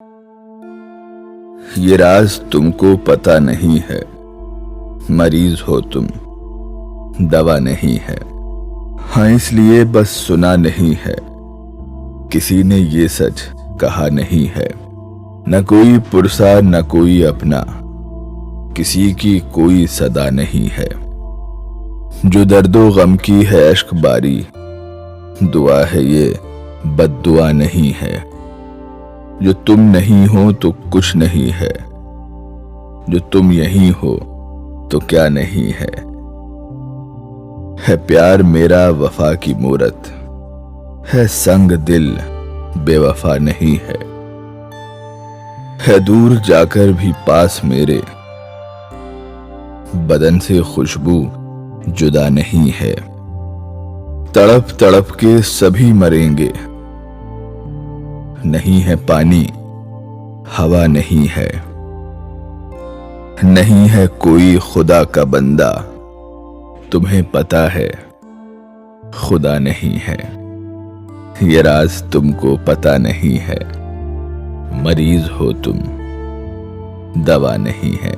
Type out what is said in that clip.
ये राज तुमको पता नहीं है, मरीज हो तुम, दवा नहीं है। हाँ, इसलिए बस सुना नहीं है, किसी ने ये सच कहा नहीं है। न कोई पुरसा न कोई अपना, किसी की कोई सदा नहीं है। जो दर्दो गम की है अश्क बारी, दुआ है ये बद्दुआ नहीं है। जो तुम नहीं हो तो कुछ नहीं है, जो तुम यहीं हो तो क्या नहीं है प्यार मेरा वफा की मूरत, है संग दिल बेवफा नहीं है दूर जाकर भी पास मेरे, बदन से खुशबू जुदा नहीं है। तड़प तड़प के सभी मरेंगे, नहीं है पानी हवा नहीं है। नहीं है कोई खुदा का बंदा, तुम्हें पता है खुदा नहीं है। ये राज तुमको पता नहीं है, मरीज हो तुम, दवा नहीं है।